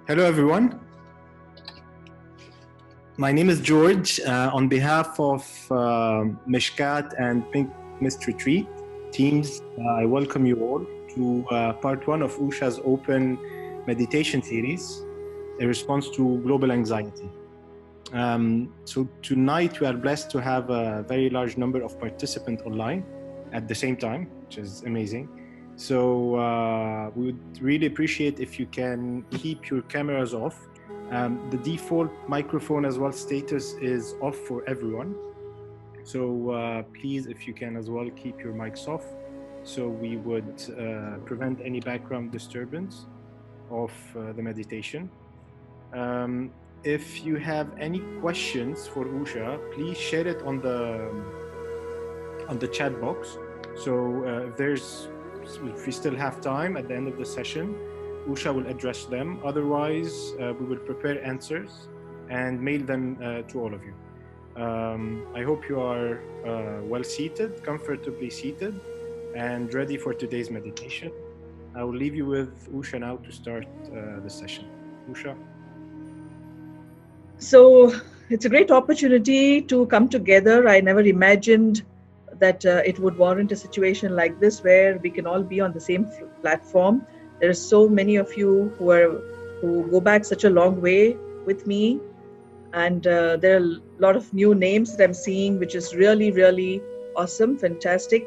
Hello, everyone. My name is George. On behalf of Mishkat and Pink Mist Retreat teams, I welcome you all to part one of Usha's open meditation series, a response to global anxiety. So tonight we are blessed to have a very large number of participants online at the same time, which is amazing. So we would really appreciate if you can keep your cameras off. The default microphone as well status is off for everyone. So please, if you can as well, keep your mics off, so we would prevent any background disturbance of the meditation. If you have any questions for Usha, please share it on the chat box. So if we still have time at the end of the session, Usha will address them. Otherwise, we will prepare answers and mail them to all of you. I hope you are well seated, comfortably seated, and ready for today's meditation. I will leave you with Usha now to start the session. Usha. So it's a great opportunity to come together. I never imagined that it would warrant a situation like this where we can all be on the same platform. There are so many of you who go back such a long way with me, and there are a lot of new names that I'm seeing, which is really, really awesome, fantastic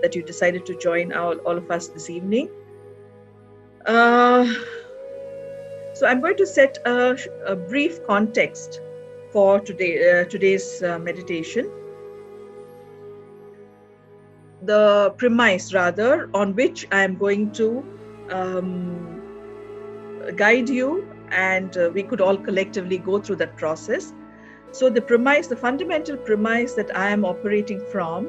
that you decided to join all of us this evening. So I'm going to set a brief context for today's meditation. The premise, rather, on which I am going to guide you, and we could all collectively go through that process. So the fundamental premise that I am operating from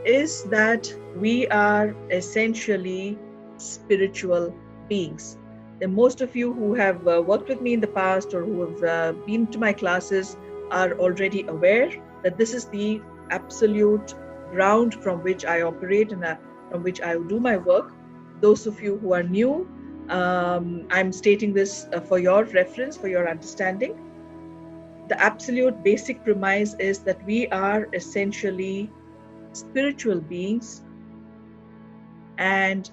is that we are essentially spiritual beings. And most of you who have worked with me in the past or who have been to my classes are already aware that this is the absolute ground from which I operate and from which I do my work. Those of you who are new, I'm stating this for your reference, for your understanding. The absolute basic premise is that we are essentially spiritual beings, and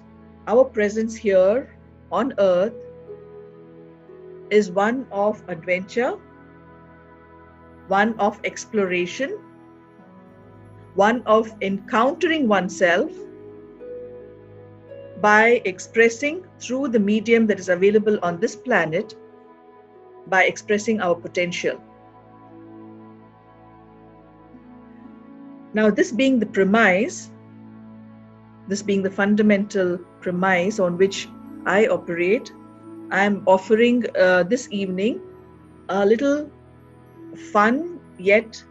our presence here on earth is one of adventure, one of exploration, one of encountering oneself by expressing through the medium that is available on this planet, by expressing our potential. Now, this being the premise, this being the fundamental premise on which I operate, I am offering this evening a little fun yet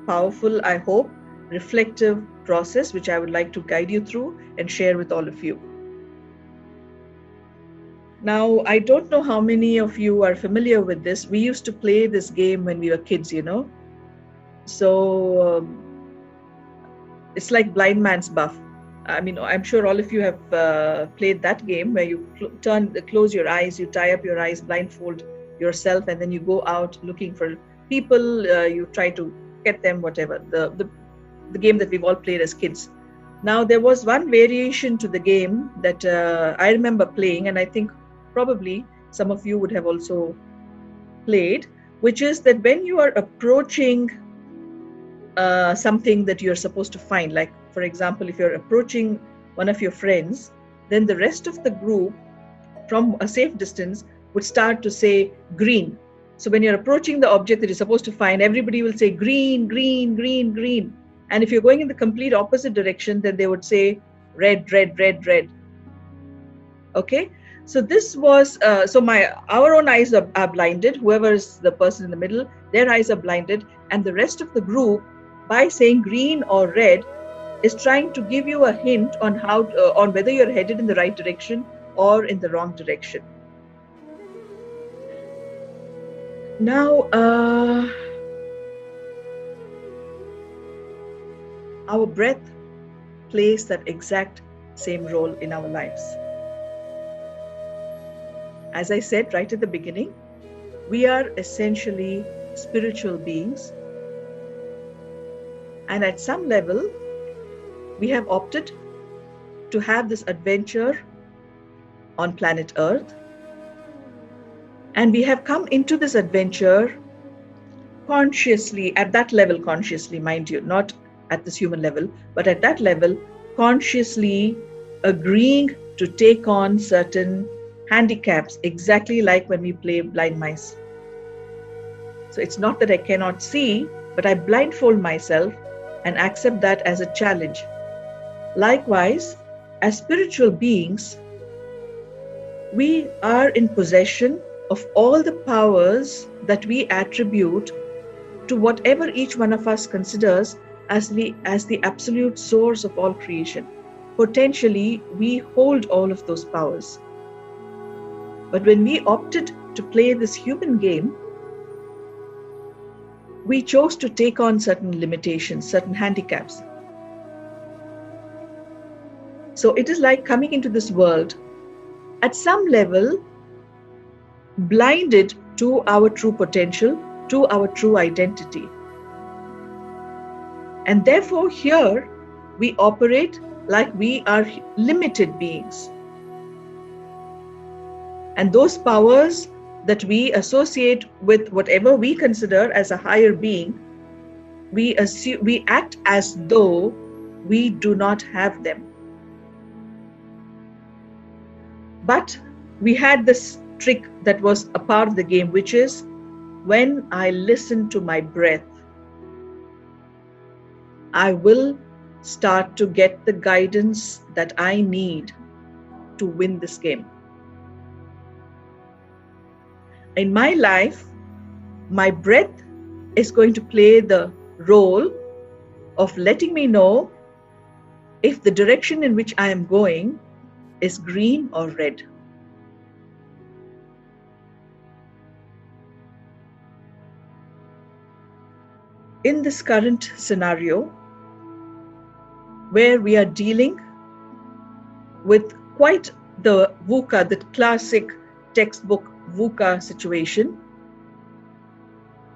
powerful, I hope, reflective process which I would like to guide you through and share with all of you. Now, I don't know how many of you are familiar with this. We used to play this game when we were kids, you know. So it's like blind man's buff. I mean, I'm sure all of you have played that game where you close your eyes, you tie up your eyes, blindfold yourself, and then you go out looking for people. You try to get them, whatever. The game that we've all played as kids. Now, there was one variation to the game that I remember playing, and I think probably some of you would have also played, which is that when you are approaching something that you're supposed to find, like, for example, if you're approaching one of your friends, then the rest of the group from a safe distance would start to say green. So when you're approaching the object that you're supposed to find, everybody will say green, green, green, green. And if you're going in the complete opposite direction, then they would say red, red, red, red. Okay? So this was, our own eyes are blinded. Whoever is the person in the middle, their eyes are blinded. And the rest of the group, by saying green or red, is trying to give you a hint on on whether you're headed in the right direction or in the wrong direction. Now, our breath plays that exact same role in our lives. As I said right at the beginning, we are essentially spiritual beings. And at some level, we have opted to have this adventure on planet Earth. And we have come into this adventure consciously, at that level, consciously, mind you, not at this human level, but at that level, consciously agreeing to take on certain handicaps, exactly like when we play blind mice. So it's not that I cannot see, but I blindfold myself and accept that as a challenge. Likewise, as spiritual beings, we are in possession of all the powers that we attribute to whatever each one of us considers as the absolute source of all creation. Potentially, we hold all of those powers. But when we opted to play this human game, we chose to take on certain limitations, certain handicaps. So it is like coming into this world at some level blinded to our true potential, to our true identity. And therefore, here we operate like we are limited beings. And those powers that we associate with whatever we consider as a higher being, we act as though we do not have them. But we had this trick that was a part of the game, which is when I listen to my breath, I will start to get the guidance that I need to win this game. In my life, my breath is going to play the role of letting me know if the direction in which I am going is green or red. In this current scenario, where we are dealing with quite the VUCA, the classic textbook VUCA situation,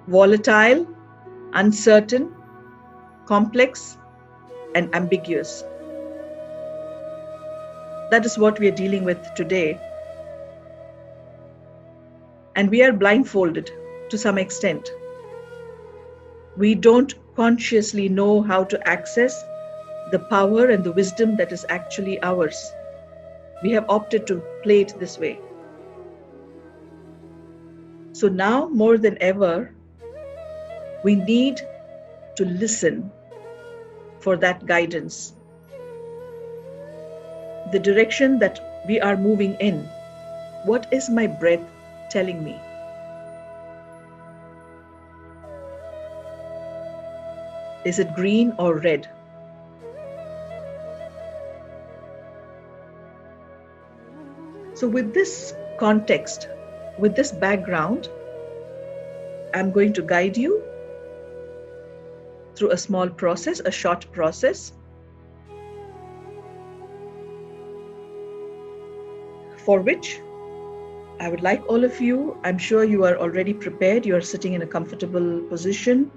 volatile, uncertain, complex, and ambiguous. That is what we are dealing with today. And we are blindfolded to some extent. We don't consciously know how to access the power and the wisdom that is actually ours. We have opted to play it this way. So now more than ever, we need to listen for that guidance. The direction that we are moving in. What is my breath telling me? Is it green or red? So with this context, with this background, I'm going to guide you through a small process, a short process, for which I would like all of you, I'm sure you are already prepared, you are sitting in a comfortable position.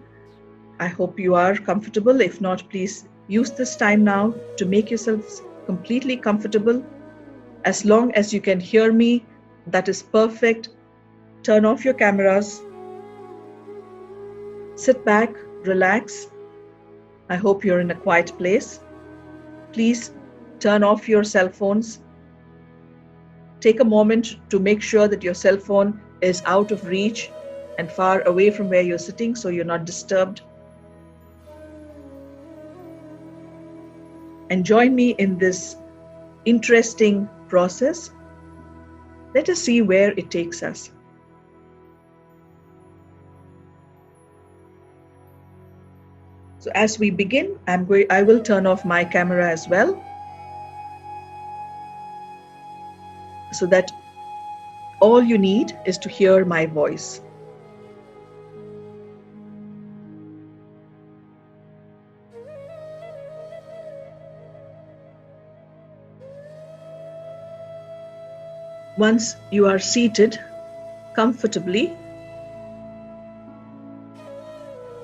I hope you are comfortable. If not, please use this time now to make yourselves completely comfortable. As long as you can hear me, that is perfect. Turn off your cameras. Sit back, relax. I hope you're in a quiet place. Please turn off your cell phones. Take a moment to make sure that your cell phone is out of reach and far away from where you're sitting so you're not disturbed. And join me in this interesting process. Let us see where it takes us. So as we begin, I will turn off my camera as well, so that all you need is to hear my voice. Once you are seated comfortably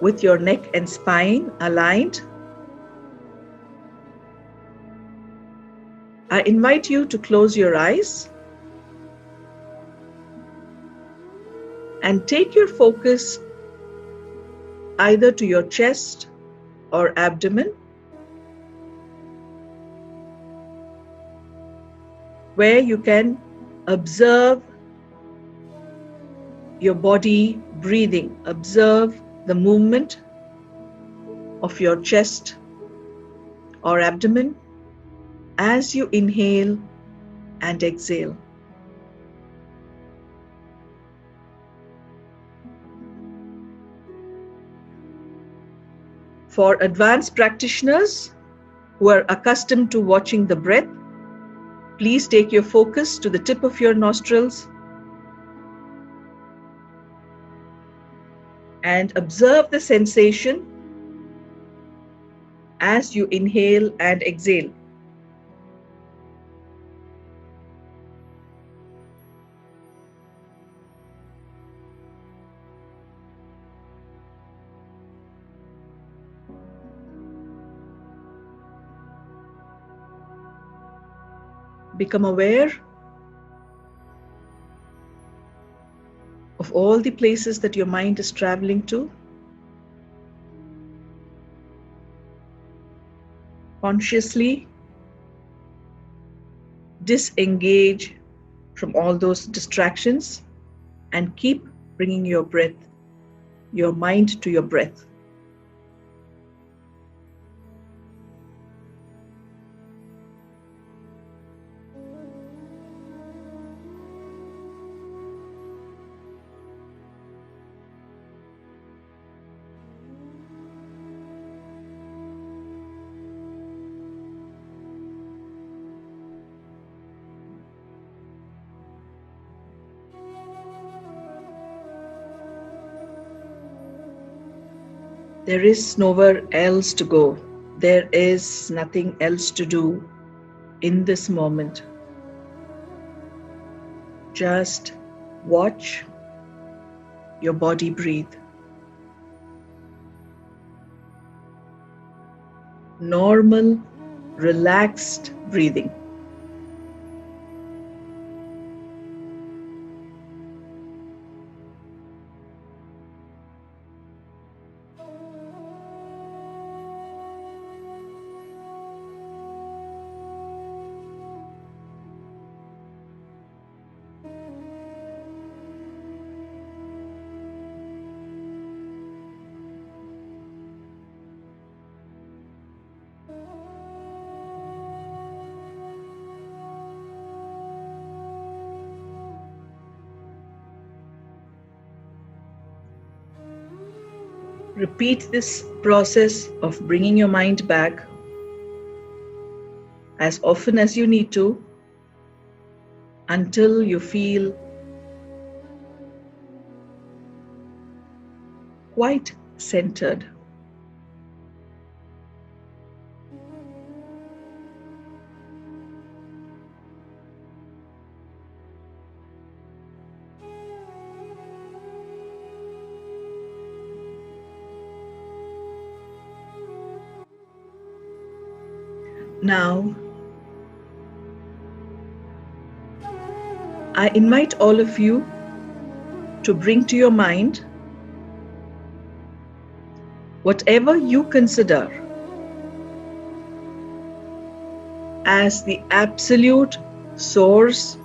with your neck and spine aligned, I invite you to close your eyes and take your focus either to your chest or abdomen, where you can observe your body breathing. Observe the movement of your chest or abdomen as you inhale and exhale. For advanced practitioners who are accustomed to watching the breath, please take your focus to the tip of your nostrils and observe the sensation as you inhale and exhale. Become aware of all the places that your mind is traveling to. Consciously disengage from all those distractions and keep bringing your breath, your mind to your breath. There is nowhere else to go. There is nothing else to do in this moment. Just watch your body breathe. Normal, relaxed breathing. Repeat this process of bringing your mind back as often as you need to until you feel quite centered. Now, I invite all of you to bring to your mind whatever you consider as the absolute source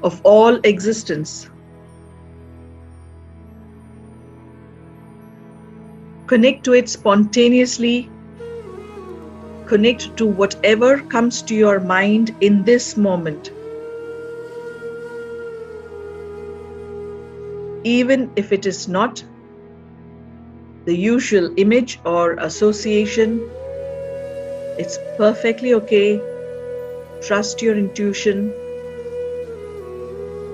of all existence. Connect to it spontaneously. Connect to whatever comes to your mind in this moment. Even if it is not the usual image or association, it's perfectly okay. Trust your intuition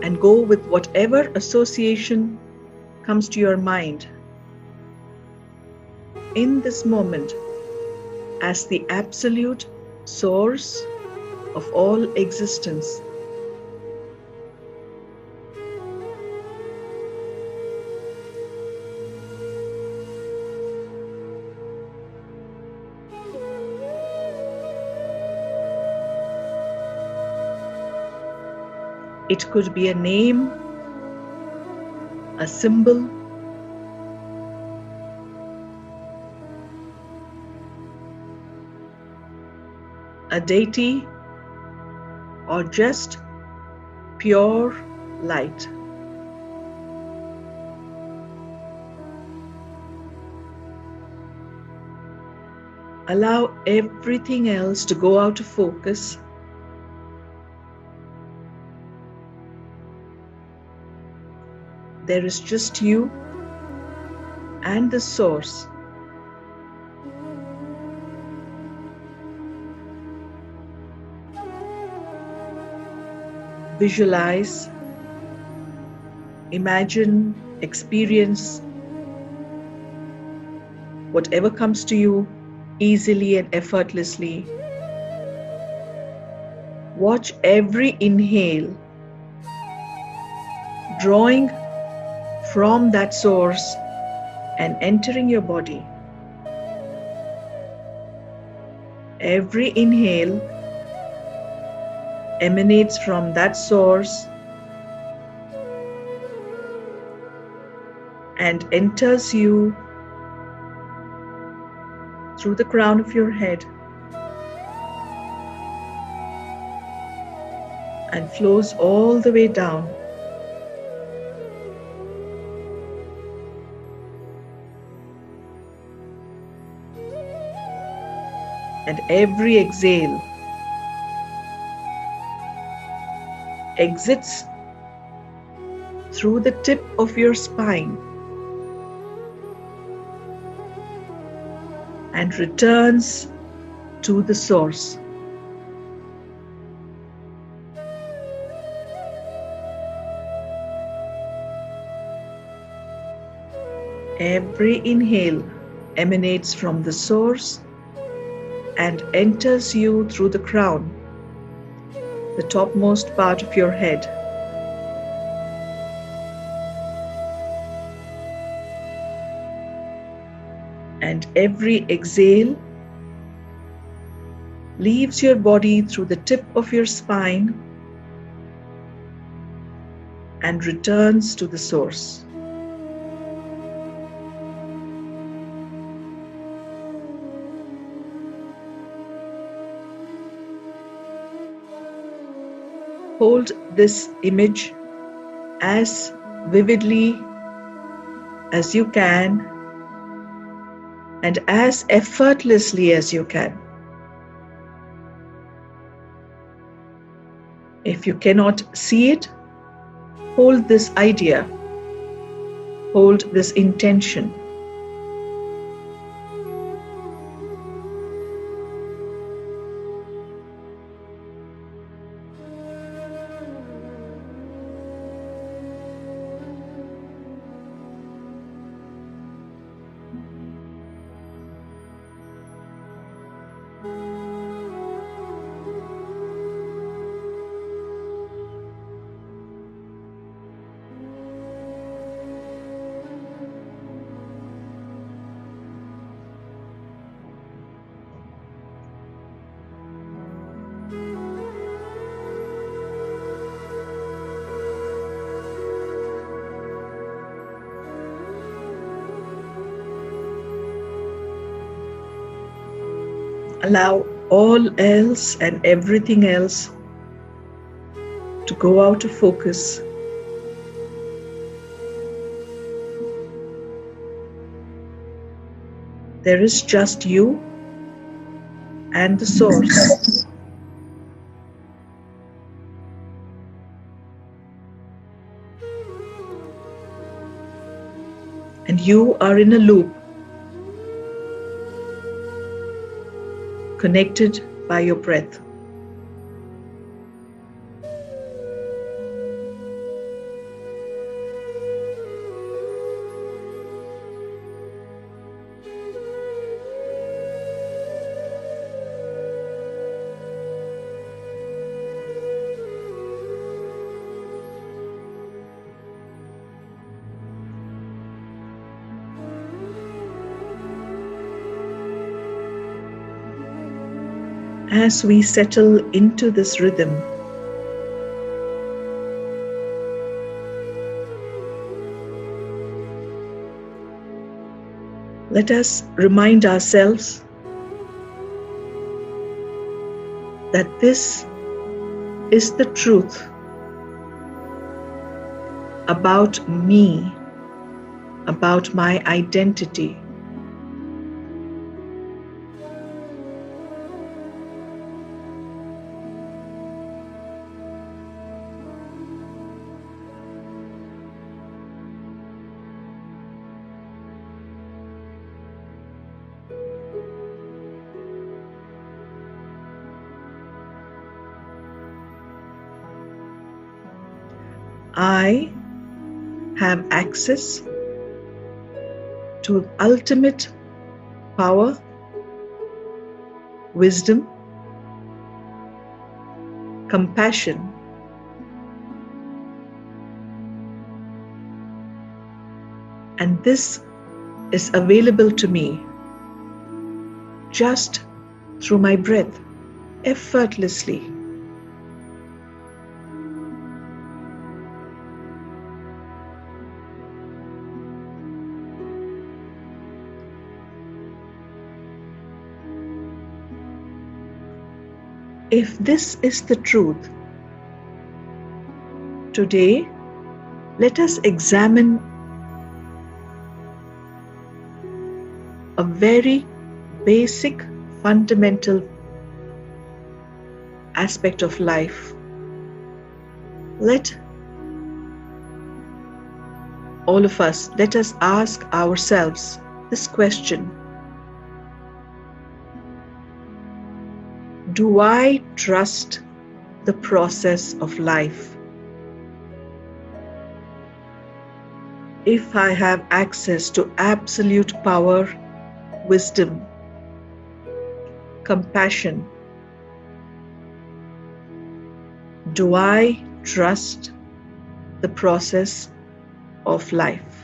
and go with whatever association comes to your mind in this moment as the absolute source of all existence. It could be a name, a symbol, a deity, or just pure light. Allow everything else to go out of focus. There is just you and the source. Visualize, imagine, experience whatever comes to you easily and effortlessly. Watch every inhale drawing from that source and entering your body. Every inhale emanates from that source and enters you through the crown of your head and flows all the way down. And every exhale exits through the tip of your spine and returns to the source. Every inhale emanates from the source and enters you through the crown, the topmost part of your head. And every exhale leaves your body through the tip of your spine and returns to the source. Hold this image as vividly as you can and as effortlessly as you can. If you cannot see it, hold this idea, hold this intention. Allow all else and everything else to go out of focus. There is just you and the source. And you are in a loop, connected by your breath. As we settle into this rhythm, let us remind ourselves that this is the truth about me, about my identity. I have access to ultimate power, wisdom, compassion, and this is available to me just through my breath, effortlessly. If this is the truth, today let us examine a very basic, fundamental aspect of life. Let all of us, let us ask ourselves this question: do I trust the process of life? If I have access to absolute power, wisdom, compassion, do I trust the process of life?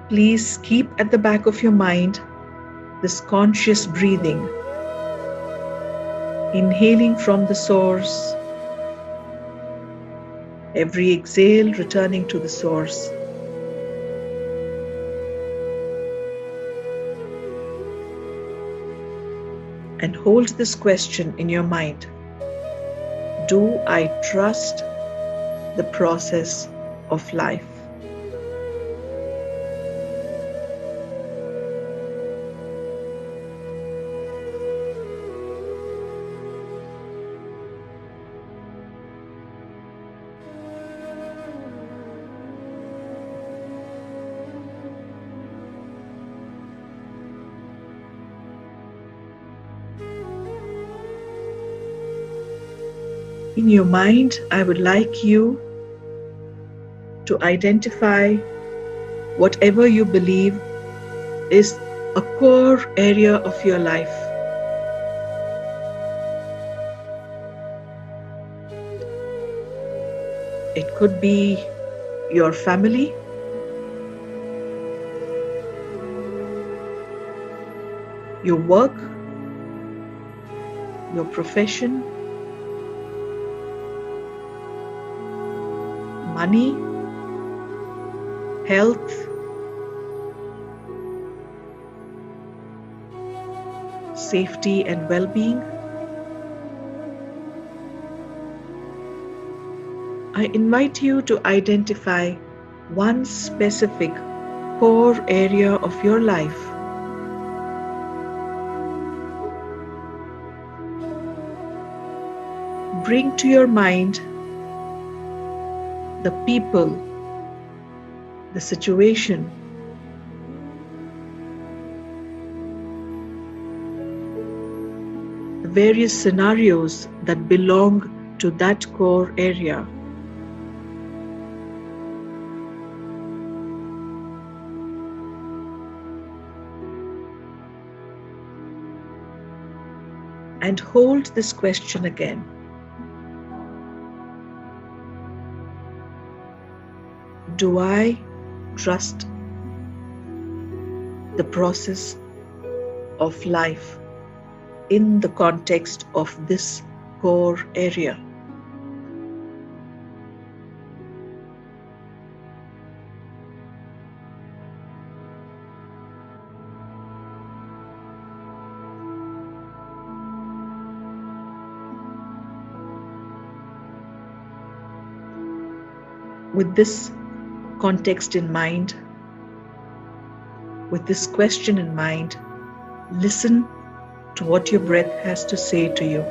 Please keep at the back of your mind this conscious breathing, inhaling from the source, every exhale returning to the source. And hold this question in your mind: do I trust the process of life? In your mind, I would like you to identify whatever you believe is a core area of your life. It could be your family, your work, your profession, money, health, safety and well-being. I invite you to identify one specific core area of your life. Bring to your mind the people, the situation, the various scenarios that belong to that core area. And hold this question again. Do I trust the process of life in the context of this core area? With this context in mind, with this question in mind, listen to what your breath has to say to you.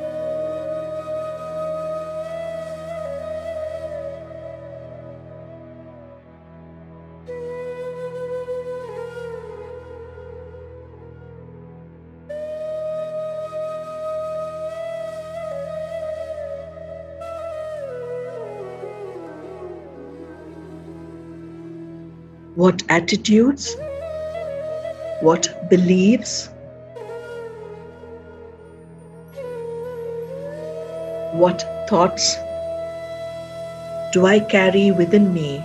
What attitudes, what beliefs, what thoughts do I carry within me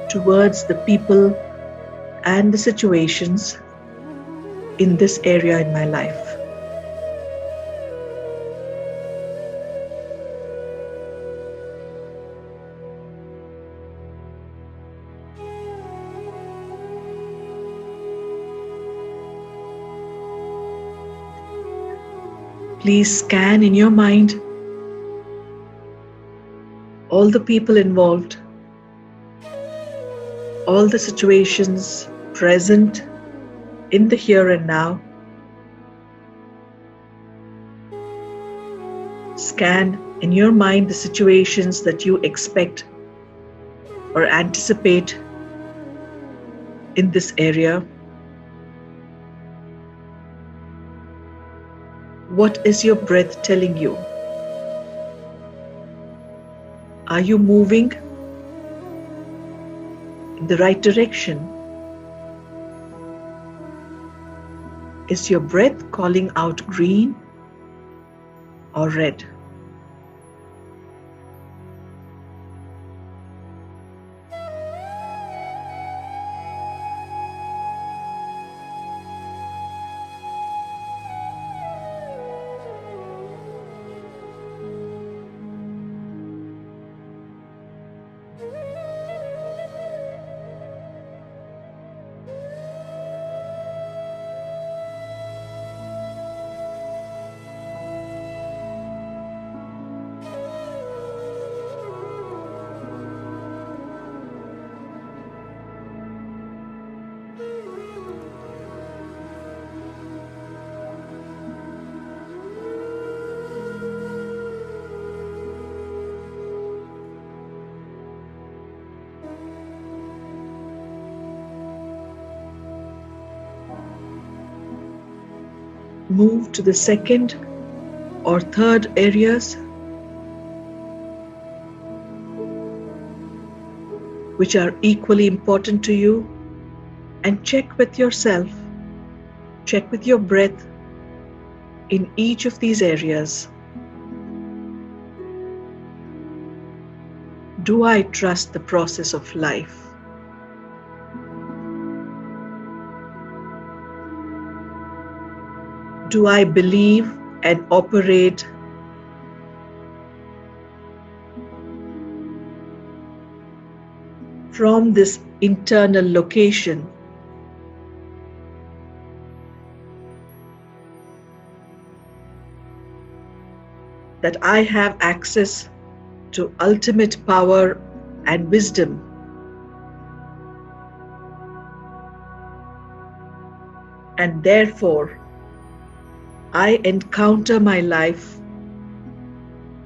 towards the people and the situations in this area in my life? Please scan in your mind all the people involved, all the situations present in the here and now. Scan in your mind the situations that you expect or anticipate in this area. What is your breath telling you? Are you moving in the right direction? Is your breath calling out green or red? Move to the second or third areas which are equally important to you, and check with yourself, check with your breath in each of these areas. Do I trust the process of life? Do I believe and operate from this internal location? That I have access to ultimate power and wisdom? And therefore, I encounter my life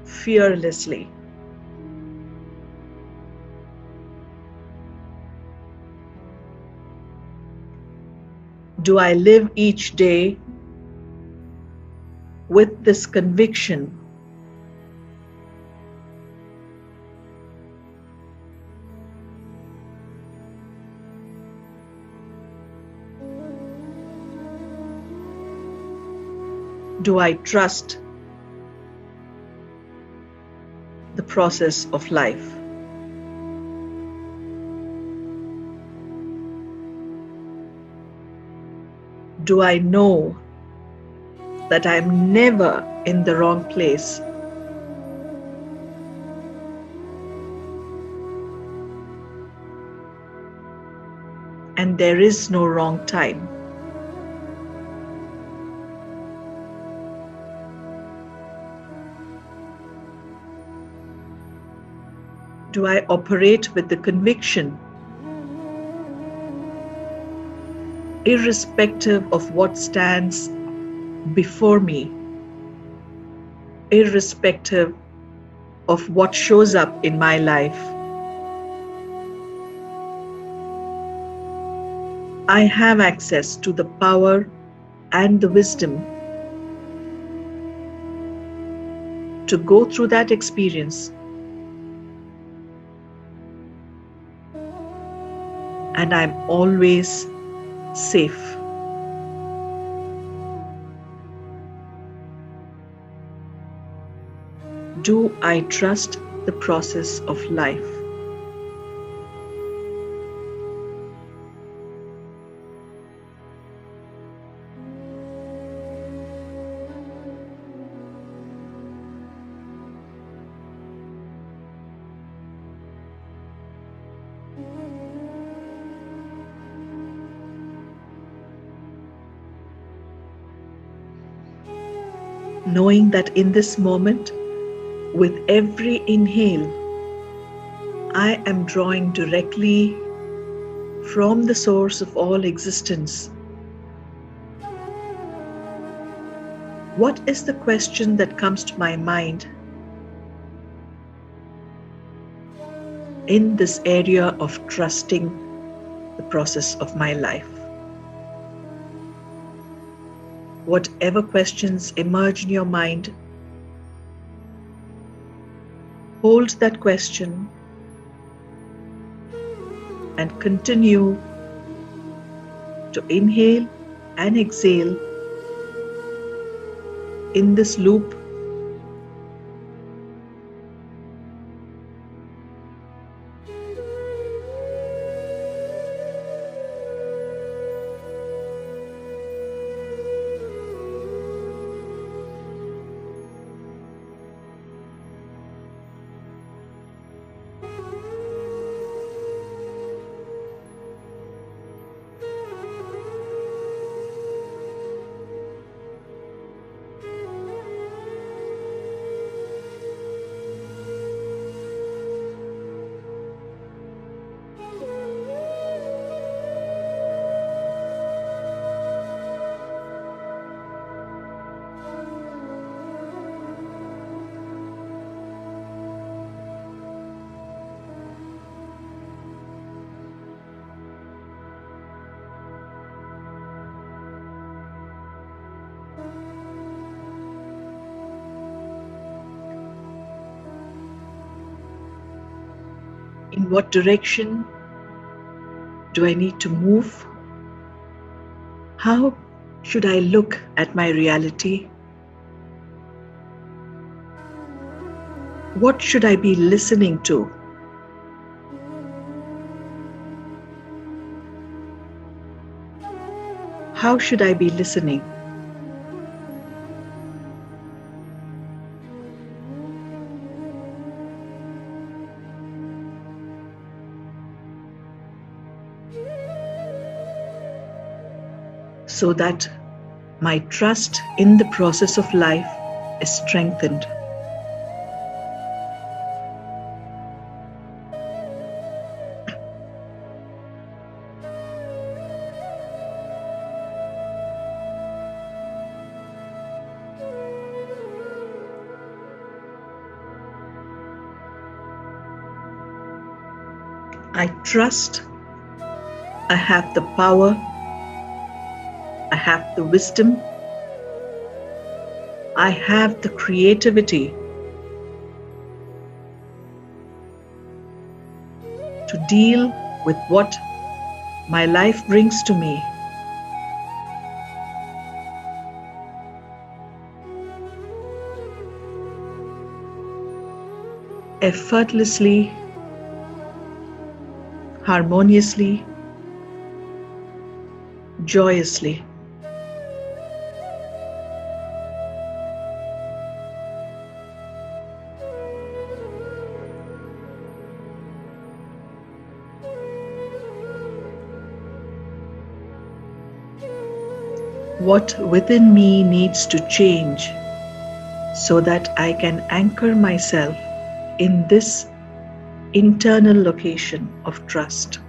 fearlessly. Do I live each day with this conviction? Do I trust the process of life? Do I know that I'm never in the wrong place? And there is no wrong time. Do I operate with the conviction, irrespective of what stands before me, irrespective of what shows up in my life? I have access to the power and the wisdom to go through that experience, and I'm always safe. Do I trust the process of life? Knowing that in this moment, with every inhale, I am drawing directly from the source of all existence. What is the question that comes to my mind in this area of trusting the process of my life? Whatever questions emerge in your mind, hold that question and continue to inhale and exhale in this loop. In what direction do I need to move? How should I look at my reality? What should I be listening to? How should I be listening? So that my trust in the process of life is strengthened. I trust I have the power, I have the wisdom, I have the creativity to deal with what my life brings to me. Effortlessly, harmoniously, joyously. What within me needs to change so that I can anchor myself in this internal location of trust.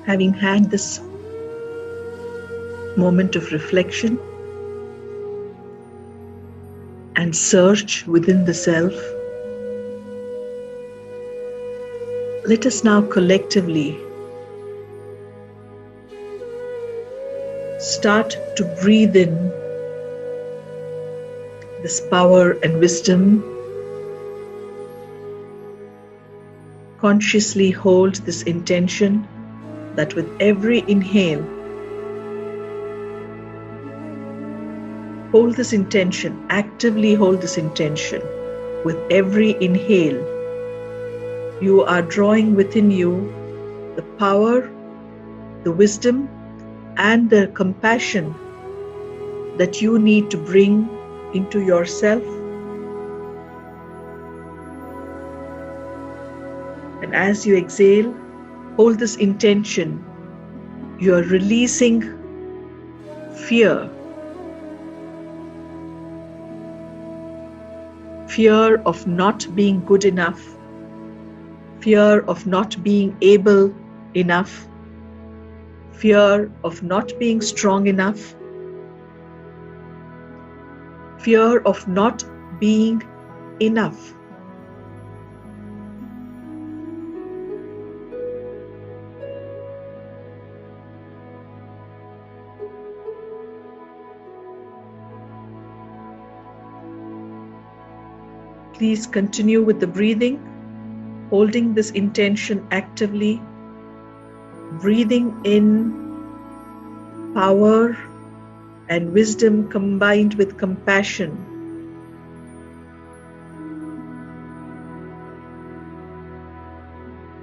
Having had this moment of reflection and search within the self, let us now collectively start to breathe in this power and wisdom. Consciously hold this intention that with every inhale, hold this intention, actively hold this intention. With every inhale, you are drawing within you the power, the wisdom, and the compassion that you need to bring into yourself. And as you exhale, hold this intention. You are releasing fear. Fear of not being good enough. Fear of not being able enough. Fear of not being strong enough. Fear of not being enough. Please continue with the breathing, holding this intention actively, breathing in power and wisdom combined with compassion.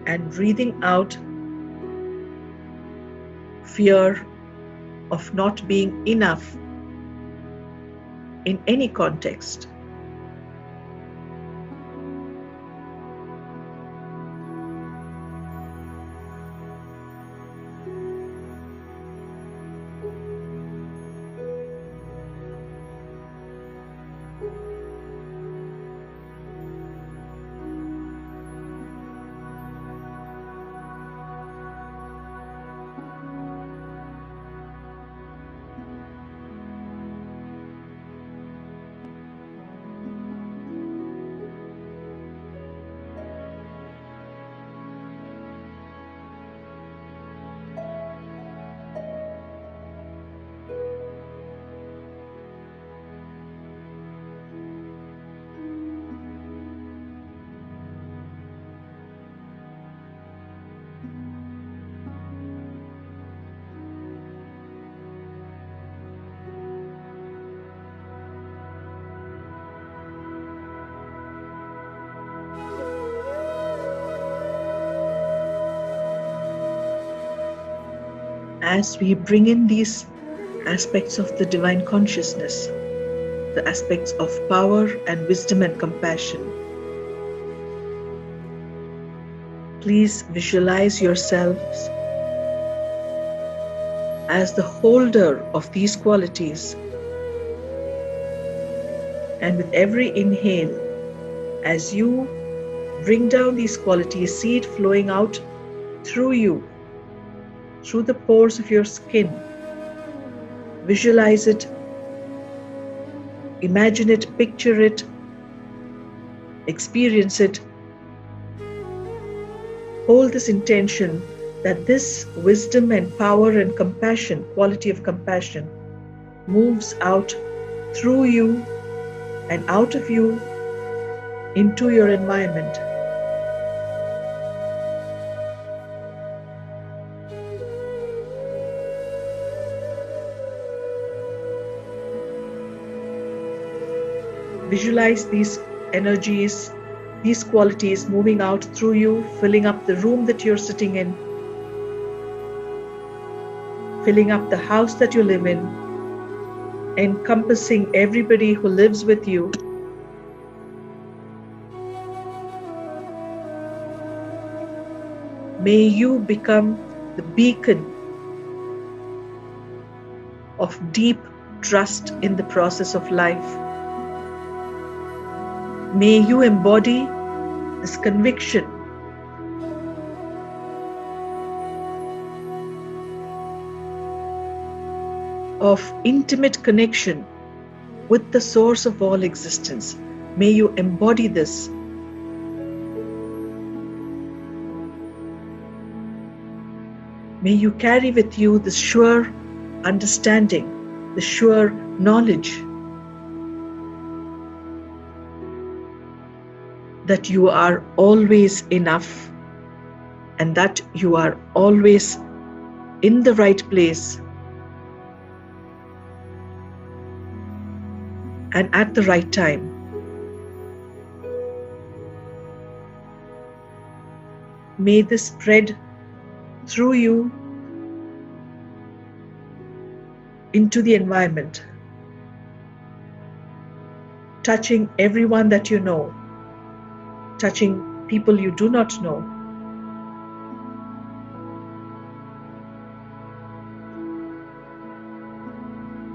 And breathing out fear of not being enough in any context. as we bring in these aspects of the divine consciousness, the aspects of power and wisdom and compassion, please visualize yourselves as the holder of these qualities. And with every inhale, as you bring down these qualities, see it flowing out through you, through the pores of your skin. Visualize it, imagine it, picture it, experience it. Hold this intention that this wisdom and power and compassion, quality of compassion, moves out through you and out of you into your environment. Visualize these energies, these qualities moving out through you, filling up the room that you're sitting in, filling up the house that you live in, encompassing everybody who lives with you. May you become the beacon of deep trust in the process of life. May you embody this conviction of intimate connection with the source of all existence. May you embody this. May you carry with you the sure understanding, the sure knowledge that you are always enough and that you are always in the right place and at the right time. May this spread through you into the environment, touching everyone that you know, touching people you do not know.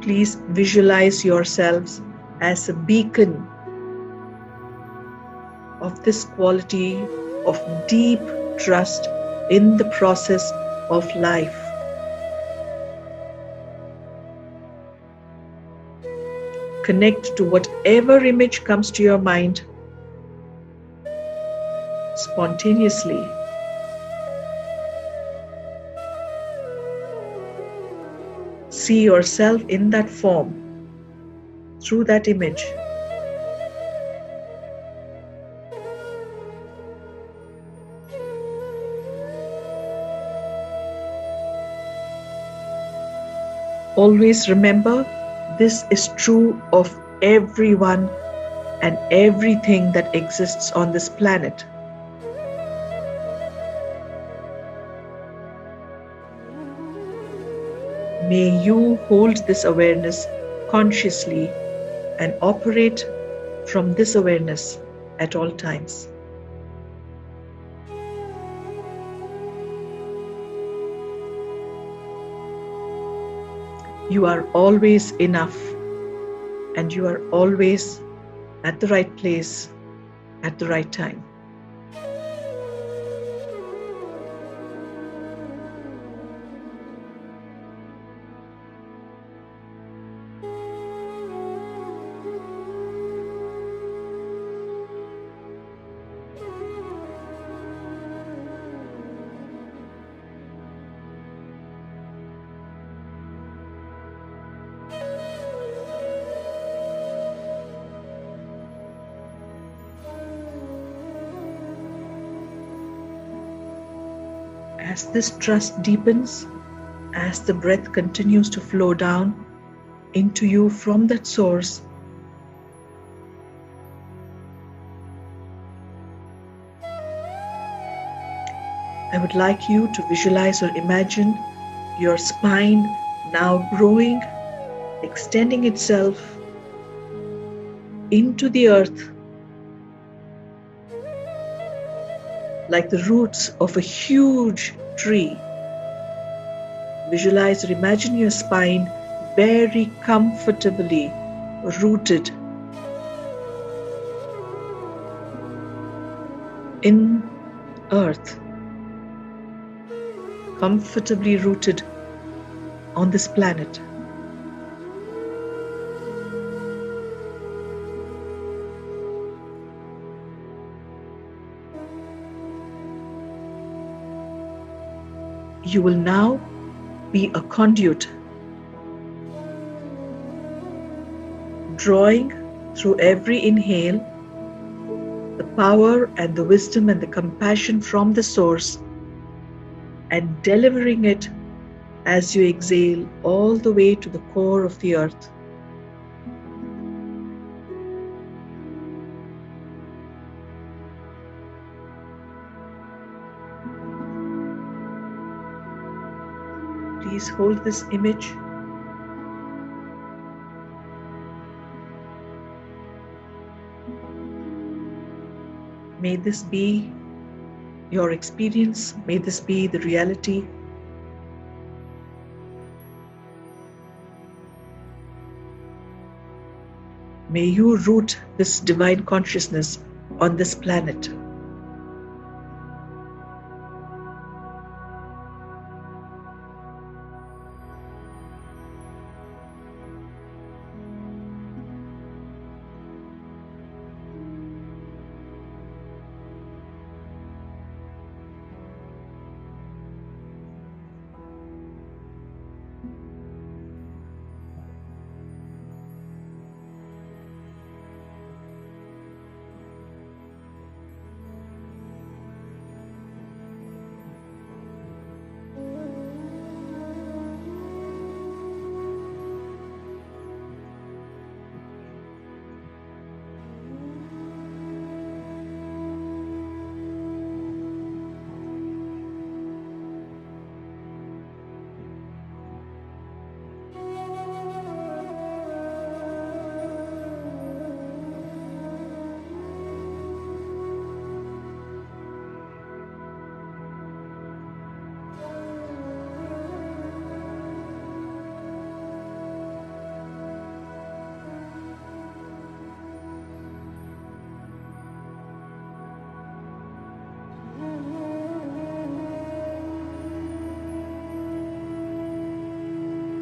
Please visualize yourselves as a beacon of this quality of deep trust in the process of life. Connect to whatever image comes to your mind spontaneously. See yourself in that form, through that image. Always remember, this is true of everyone and everything that exists on this planet. May you hold this awareness consciously and operate from this awareness at all times. You are always enough, and you are always at the right place at the right time. As this trust deepens, as the breath continues to flow down into you from that source, I would like you to visualize or imagine your spine now growing, extending itself into the earth like the roots of a huge tree. Visualize or imagine your spine very comfortably rooted in earth, comfortably rooted on this planet. You will now be a conduit, drawing through every inhale the power and the wisdom and the compassion from the source, and delivering it as you exhale all the way to the core of the earth. Please hold this image. May this be your experience. May this be the reality. May you root this divine consciousness on this planet.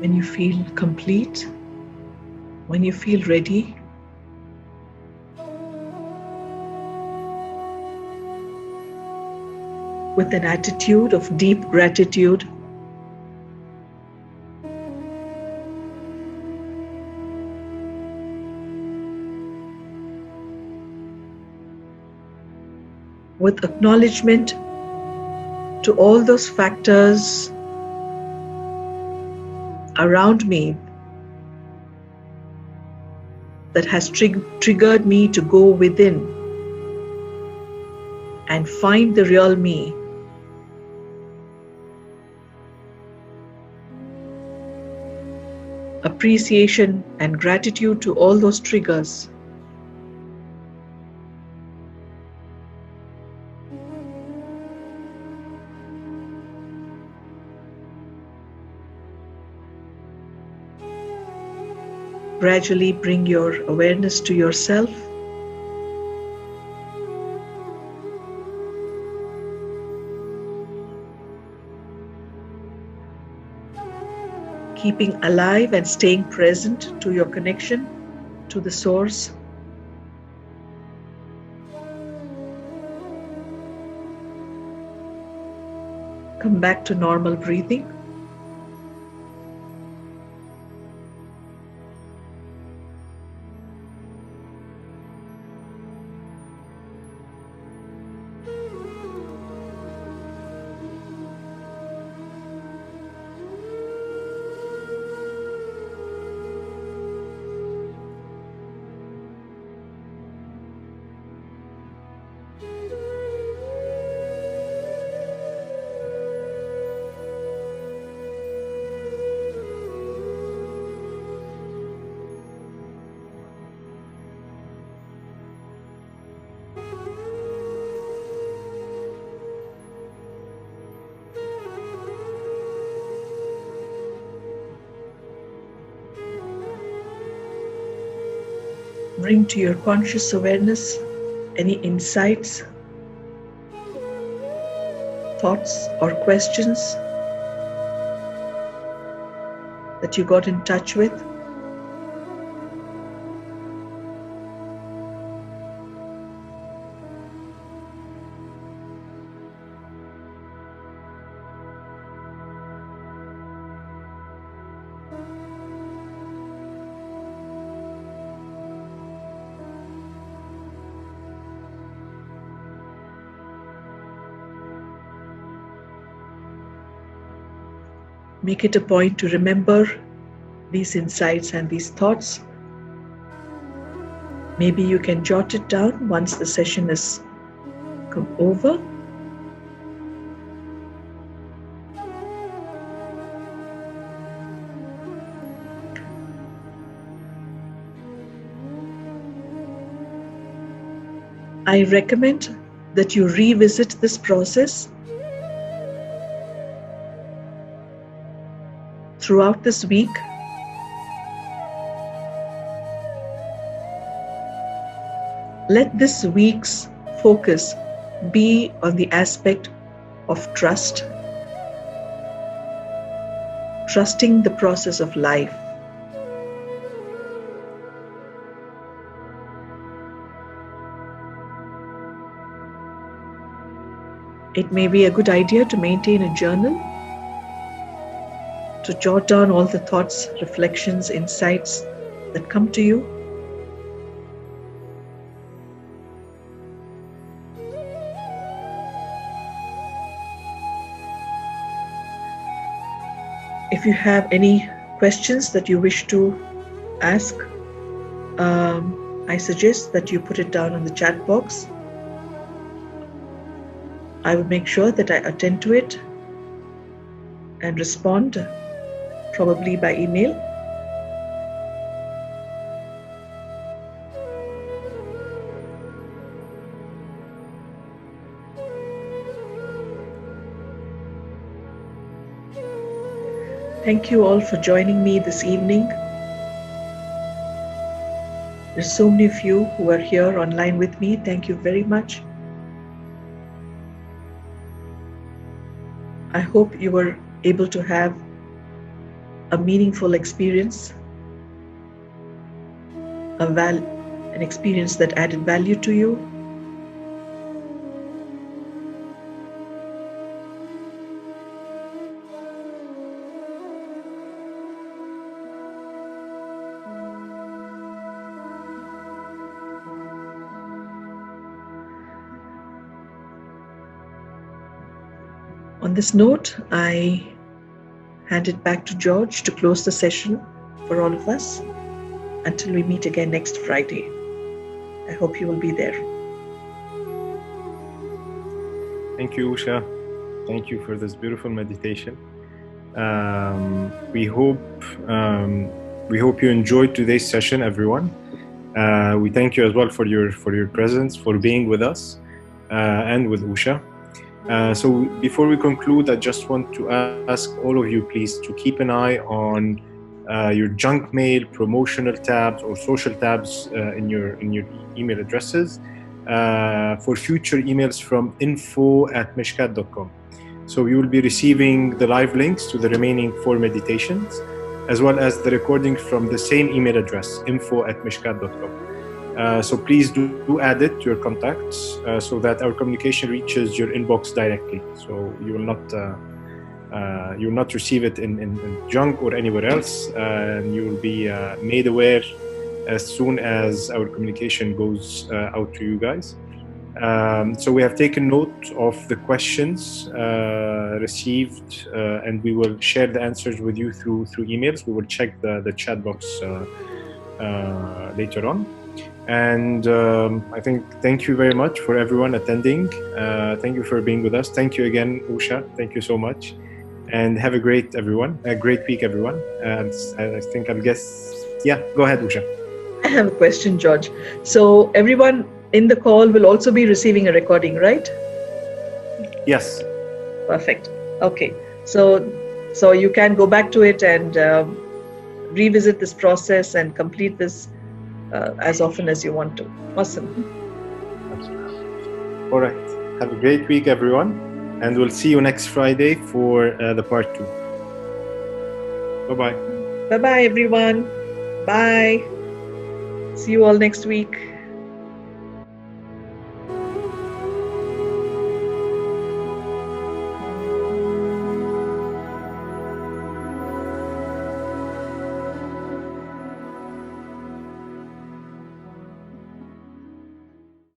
When you feel complete, when you feel ready, with an attitude of deep gratitude, with acknowledgement to all those factors around me that has triggered me to go within and find the real me. Appreciation and gratitude to all those triggers. Gradually bring your awareness to yourself. Keeping alive and staying present to your connection to the source. Come back to normal breathing. bring to your conscious awareness any insights, thoughts, or questions that you got in touch with. Make it a point to remember these insights and these thoughts. Maybe you can jot it down once the session is over. I recommend that you revisit this process throughout this week. Let this week's focus be on the aspect of trust, trusting the process of life. It may be a good idea to maintain a journal, to jot down all the thoughts, reflections, insights that come to you. If you have any questions that you wish to ask, I suggest that you put it down on the chat box. I will make sure that I attend to it and respond, probably by email. Thank you all for joining me this evening. There's so many of you who are here online with me. Thank you very much. I hope you were able to have a meaningful experience, an experience that added value to you. On this note, I hand it back to George to close the session for all of us until we meet again next Friday. I hope you will be there. Thank you, Usha. Thank you for this beautiful meditation. We hope you enjoyed today's session, everyone. We thank you as well for your presence, for being with us, and with Usha. So before we conclude, I just want to ask all of you, please, to keep an eye on your junk mail, promotional tabs, or social tabs in your email addresses for future emails from info@mishkat.com. So you will be receiving the live links to the remaining 4 meditations, as well as the recording from the same email address, info@mishkat.com. So please do add it to your contacts so that our communication reaches your inbox directly. So you will not receive it in junk or anywhere else, and you will be made aware as soon as our communication goes out to you guys. So we have taken note of the questions received, and we will share the answers with you through emails. We will check the chat box later on. And I think thank you very much for everyone attending. Thank you for being with us. Thank you again, Usha. Thank you so much. And have a great week, everyone. I think I'll guess. Yeah, go ahead, Usha. I have a question, George. So everyone in the call will also be receiving a recording, right? Yes. Perfect. Okay. So you can go back to it and revisit this process and complete this as often as you want to. Awesome. All right. Have a great week, everyone. And we'll see you next Friday for the part 2. Bye-bye. Bye-bye, everyone. Bye. See you all next week.